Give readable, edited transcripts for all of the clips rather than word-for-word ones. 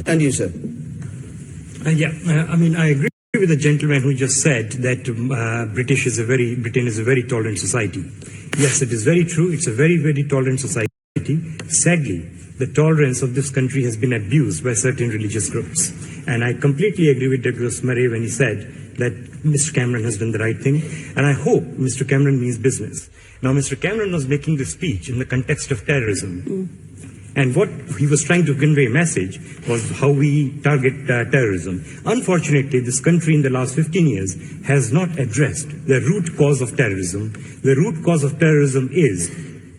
And you, sir? I mean, I agree with the gentleman who just said that Britain is a very tolerant society. Yes, it is very true. It's a very, very tolerant society. Sadly, the tolerance of this country has been abused by certain religious groups. And I completely agree with Douglas Murray when he said that Mr. Cameron has done the right thing. And I hope Mr. Cameron means business. Now, Mr. Cameron was making this speech in the context of terrorism. And what he was trying to convey a message was how we target terrorism. Unfortunately, this country in the last 15 years has not addressed the root cause of terrorism. The root cause of terrorism is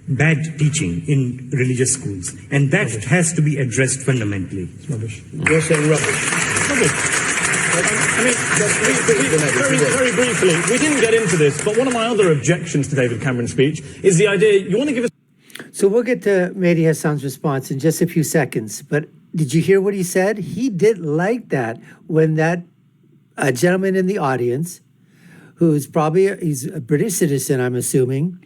bad teaching in religious schools. And that has to be addressed fundamentally. Rubbish. You're saying rubbish. Rubbish. I mean, very briefly, we didn't get into this, but one of my other objections to David Cameron's speech is the idea you want to give us. So we'll get to Mehdi Hassan's response in just a few seconds. But did you hear what he said? He didn't like that when that gentleman in the audience, who's he's a British citizen, I'm assuming,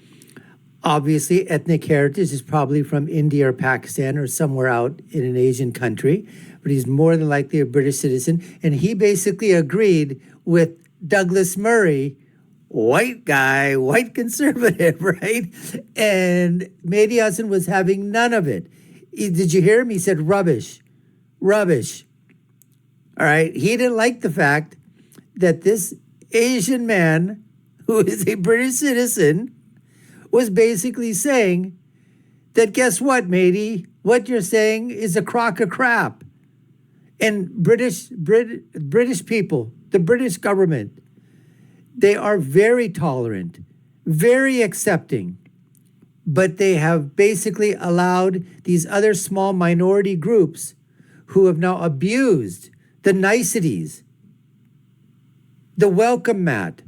obviously ethnic heritage is probably from India or Pakistan or somewhere out in an Asian country, but he's more than likely a British citizen. And he basically agreed with Douglas Murray, white guy, white conservative, right? And Mehdi Hassan was having none of it. Did you hear him? He said rubbish, rubbish. All right. He didn't like the fact that this Asian man, who is a British citizen, was basically saying that, guess what, Mehdi? What you're saying is a crock of crap. And British people, the British government, they are very tolerant, very accepting, but they have basically allowed these other small minority groups who have now abused the niceties, the welcome mat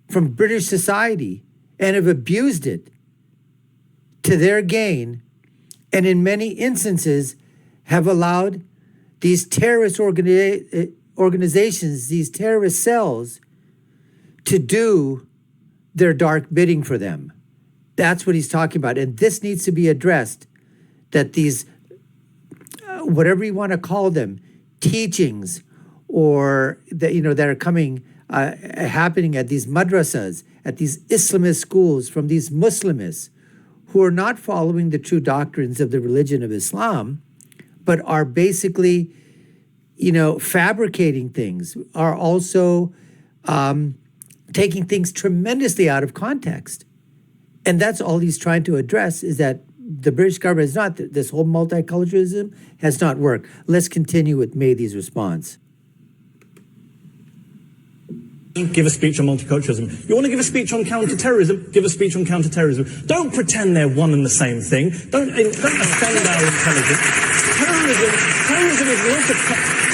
from British society, and have abused it to their gain, and in many instances have allowed these terrorist organizations, these terrorist cells, to do their dark bidding for them. That's what he's talking about. And this needs to be addressed, that these, whatever you want to call them, teachings or that, that are happening at these madrasas, at these Islamist schools from these Muslimists who are not following the true doctrines of the religion of Islam, but are basically, fabricating things, are also taking things tremendously out of context. And that's all he's trying to address, is that the British government this whole multiculturalism has not worked. Let's continue with Mehdi's response. Give a speech on multiculturalism. You want to give a speech on counter-terrorism? Give a speech on counter-terrorism. Don't pretend they're one and the same thing. Don't offend our intelligence.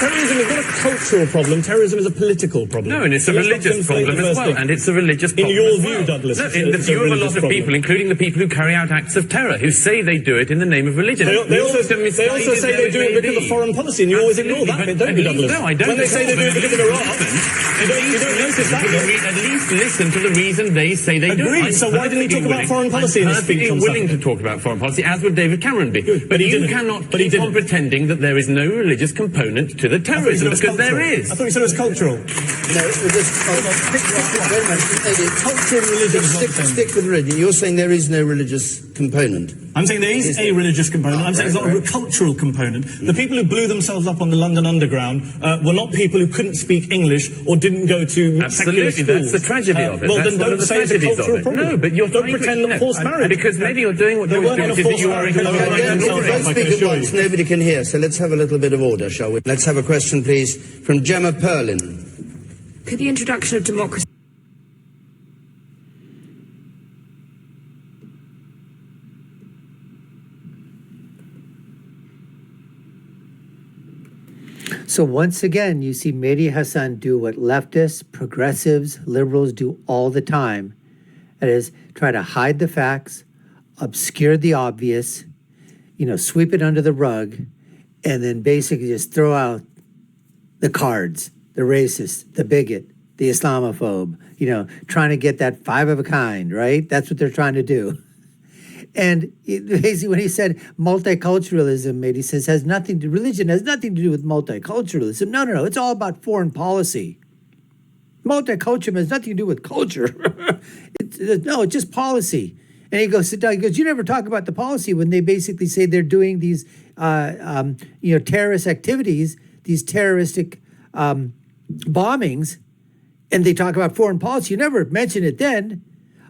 Terrorism is not a cultural problem. Terrorism is a political problem. No, and it's a religious problem as well. And it's a religious problem. In your view, Douglas. No, in the view of a lot of people, including the people who carry out acts of terror, who say they do it in the name of religion. They also say they do it because of foreign policy, and you always ignore that bit, don't you, Douglas? No, I don't. When they say they do it because of Iraq, you don't notice that bit. At least listen to the reason they say they do it. Agreed. So why didn't he talk about foreign policy in his speech on Saturday? I'm willing to talk about foreign policy, as would David Cameron be. But you cannot keep on pretending that there is no religious component to the terrorism, because there is. I thought you said it was cultural. No, cultural religion. Stick with religion. You're saying there is no religious component. I'm saying there is a religious component. I'm saying it's not a cultural component. The people who blew themselves up on the London Underground were not people who couldn't speak English or didn't go to secular schools. That's the tragedy of it. Well, then don't say it's a cultural problem. No, but don't pretend that forced marriage. Because maybe you're doing what you're doing, is that you are nobody can hear, so let's have a little bit of order, shall we? Let's have a question, please, from Gemma Perlin. Could the introduction of democracy... So once again, you see Mehdi Hassan do what leftists, progressives, liberals do all the time. That is, try to hide the facts, obscure the obvious, sweep it under the rug, and then basically just throw out the cards, the racist, the bigot, the Islamophobe, trying to get that five of a kind, right? That's what they're trying to do. And basically, when he said multiculturalism, mate, he says religion has nothing to do with multiculturalism. No, it's all about foreign policy. Multiculturalism has nothing to do with culture. It's just policy. And he goes, sit down. He goes, you never talk about the policy when they basically say they're doing these, terrorist activities, these terroristic bombings, and they talk about foreign policy. You never mention it then.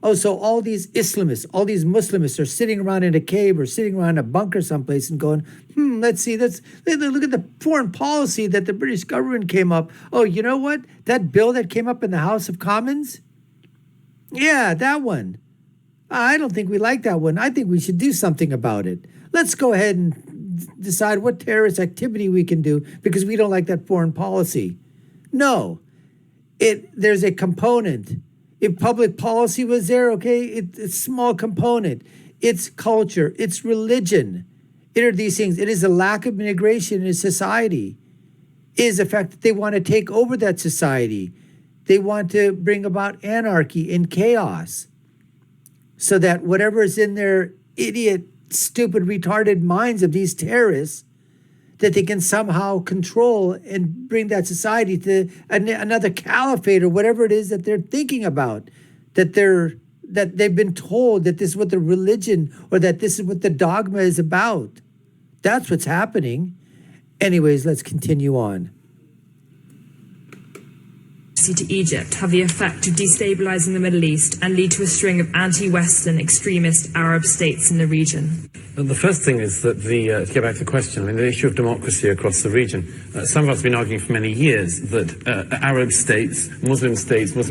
Oh, so all these Islamists, all these Muslimists are sitting around in a cave or sitting around a bunker someplace and going, let's look at the foreign policy that the British government came up. Oh, you know what? That bill that came up in the House of Commons? Yeah, that one. I don't think we like that one. I think we should do something about it. Let's go ahead and decide what terrorist activity we can do because we don't like that foreign policy. No, there's a component. If public policy was there, okay, it's a small component. It's culture, it's religion. It are these things. It is a lack of integration in society. It is the fact that they want to take over that society. They want to bring about anarchy and chaos so that whatever is in their idiot, stupid, retarded minds of these terrorists, that they can somehow control and bring that society to another caliphate or whatever it is that they're thinking about, that they've been told that this is what the religion or that this is what the dogma is about. That's what's happening. Anyways, let's continue on. To Egypt have the effect of destabilizing the Middle East and lead to a string of anti-Western extremist Arab states in the region? The first thing is that to get back to the question, the issue of democracy across the region. Some of us have been arguing for many years that Arab states, Muslim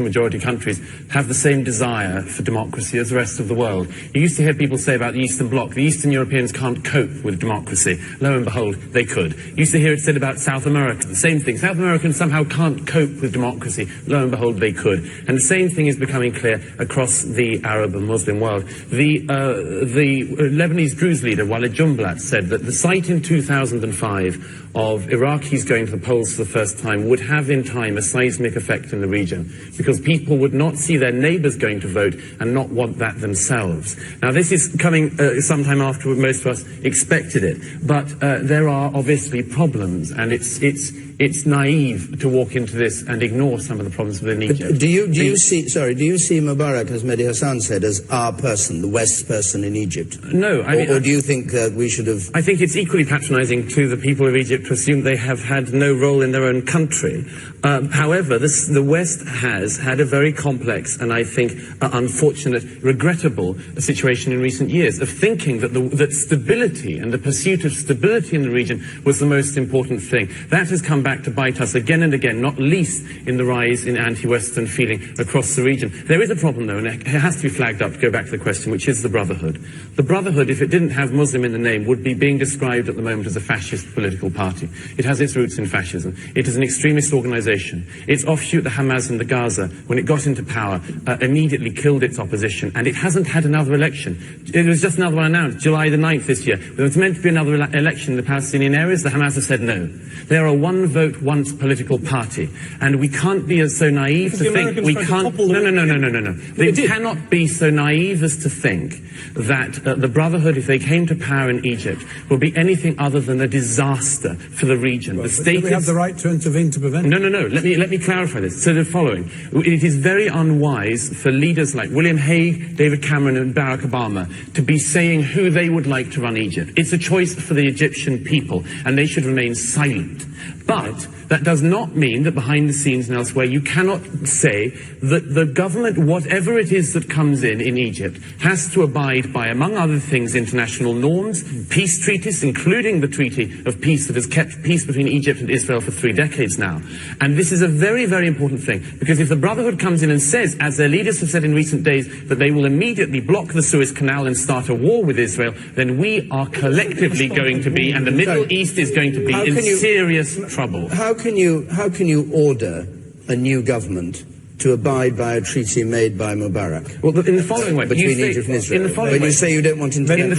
majority countries, have the same desire for democracy as the rest of the world. You used to hear people say about the Eastern Bloc, the Eastern Europeans can't cope with democracy. Lo and behold, they could. You used to hear it said about South America, the same thing. South Americans somehow can't cope with democracy. Lo and behold, they could. And the same thing is becoming clear across the Arab and Muslim world. The Lebanese Druze leader, Walid Jumblat, said that the sight in 2005 of Iraqis going to the polls for the first time would have in time a seismic effect in the region because people would not see their neighbours going to vote and not want that themselves. Now this is coming sometime after most of us expected it, but there are obviously problems, and it's naive to walk into this and ignore some of the problems within Egypt. Do you see Mubarak, as Mehdi Hassan said, as our person, the West's person in Egypt? No. Or do you think we should have... I think it's equally patronising to the people of Egypt to assume they have had no role in their own country. However, the West has had a very complex and I think unfortunate, regrettable situation in recent years of thinking that stability and the pursuit of stability in the region was the most important thing. That has come back to bite us again and again, not least in the rise in anti-Western feeling across the region. There is a problem, though, and it has to be flagged up to go back to the question, which is the Brotherhood. The Brotherhood, if it didn't have Muslim in the name, would be being described at the moment as a fascist political party. It has its roots in fascism. It is an extremist organisation. Its offshoot, the Hamas in the Gaza, when it got into power, immediately killed its opposition, and it hasn't had another election. It was just another one announced, July the 9th this year. There was meant to be another election in the Palestinian areas. The Hamas have said no. They are a one-vote, once political party, and we can't be so naive to think we can't. No. They cannot be so naive as to think that the Brotherhood, if they came to power in Egypt, will be anything other than a disaster for the region. Well, the state do we have the right to intervene to prevent? No. Let me clarify this. So the following: it is very unwise for leaders like William Hague, David Cameron, and Barack Obama to be saying who they would like to run Egypt. It's a choice for the Egyptian people, and they should remain silent. But that does not mean that behind the scenes and elsewhere you cannot say that the government, whatever it is that comes in Egypt, has to abide by, among other things, international norms, peace treaties, including the Treaty of Peace that has kept peace between Egypt and Israel for 3 decades now. And this is a very, very important thing, because if the Brotherhood comes in and says, as their leaders have said in recent days, that they will immediately block the Suez Canal and start a war with Israel, then we are collectively going to be, and the Middle East is going to be in serious trouble. How can you order a new government to abide by a treaty made by Mubarak? Well, in the following way, between Egypt and Israel. When you say you don't want intervention,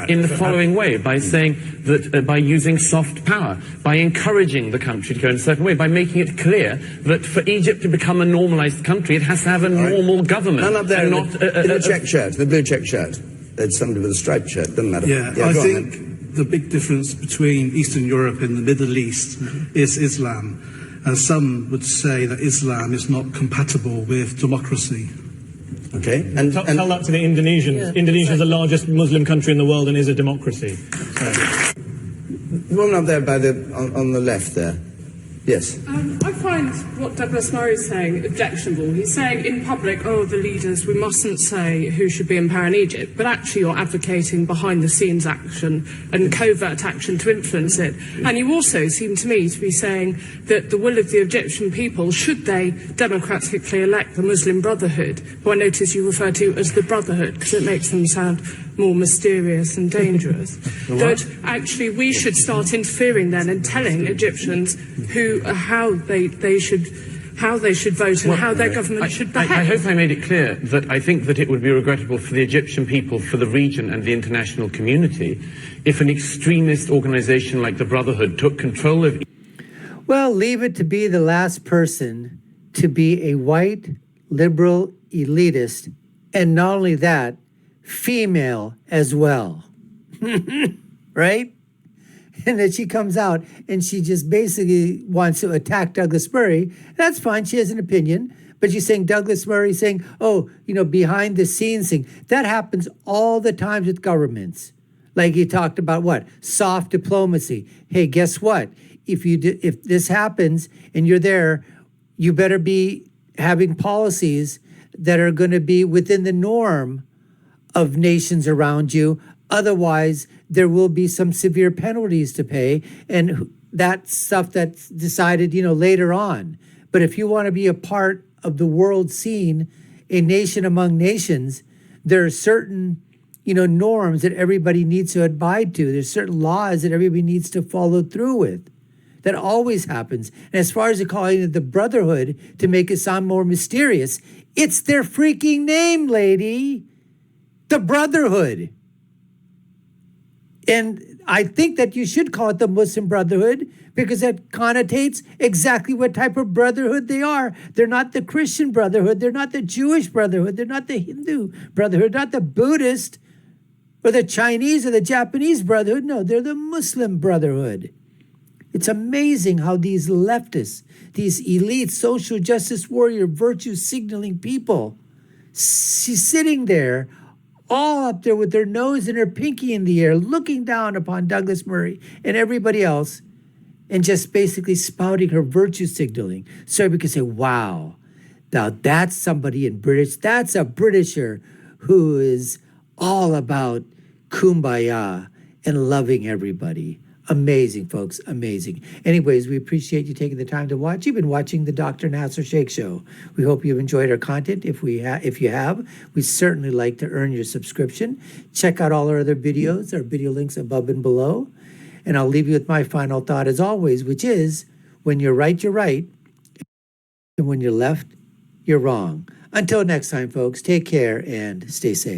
in the following way, by saying that by using soft power, by encouraging the country to go in a certain way, by making it clear that for Egypt to become a normalised country, it has to have a normal government. Man up there in the check shirt, the blue check shirt. It's somebody with a striped shirt, doesn't matter. Yeah, I go on think then. the big difference between Eastern Europe and the Middle East is Islam. And some would say that Islam is not compatible with democracy. Okay, and Tell that to the Indonesians. Indonesia is the largest Muslim country in the world and is a democracy. the woman up there by on the left there. Yes. I find what Douglas Murray is saying objectionable. He's saying in public, oh, the leaders, we mustn't say who should be in power in Egypt, but actually you're advocating behind-the-scenes action and covert action to influence it. And you also seem to me to be saying that the will of the Egyptian people, should they democratically elect the Muslim Brotherhood, who I notice you refer to as the Brotherhood, because it makes them sound more mysterious and dangerous, that actually we should start interfering then and telling Egyptians how they should vote and how their government should behave. I hope I made it clear that I think that it would be regrettable for the Egyptian people, for the region and the international community if an extremist organization like the Brotherhood took control of... Well, leave it to be the last person to be a white, liberal, elitist, and not only that, female as well. Right? And then she comes out and she just basically wants to attack Douglas Murray. That's fine. She has an opinion. But you're saying Douglas Murray saying, oh, behind the scenes thing. That happens all the time with governments. Like he talked about what? Soft diplomacy. Hey, guess what? If this happens and you're there, you better be having policies that are going to be within the norm of nations around you. Otherwise, there will be some severe penalties to pay, and that's stuff that's decided, later on. But if you want to be a part of the world scene, a nation among nations, there are certain, norms that everybody needs to abide to. There's certain laws that everybody needs to follow through with. That always happens. And as far as calling it the Brotherhood to make it sound more mysterious, it's their freaking name, lady. The Brotherhood. And I think that you should call it the Muslim Brotherhood because that connotates exactly what type of brotherhood they are. They're not the Christian Brotherhood. They're not the Jewish Brotherhood. They're not the Hindu Brotherhood, not the Buddhist or the Chinese or the Japanese Brotherhood. No, they're the Muslim Brotherhood. It's amazing how these leftists, these elite social justice warrior virtue signaling people, she's sitting there all up there with their nose and her pinky in the air, looking down upon Douglas Murray and everybody else, and just basically spouting her virtue signaling. So we can say, wow, now that's somebody in British, that's a Britisher who is all about kumbaya and loving everybody. Amazing, folks, amazing. Anyways, we appreciate you taking the time to watch. You've been watching the Dr. Nasser Sheikh Show. We hope you've enjoyed our content. If you have, we certainly like to earn your subscription. Check out all our other videos, our video links above and below. And I'll leave you with my final thought as always, which is, when you're right, you're right. And when you're left, you're wrong. Until next time, folks, take care and stay safe.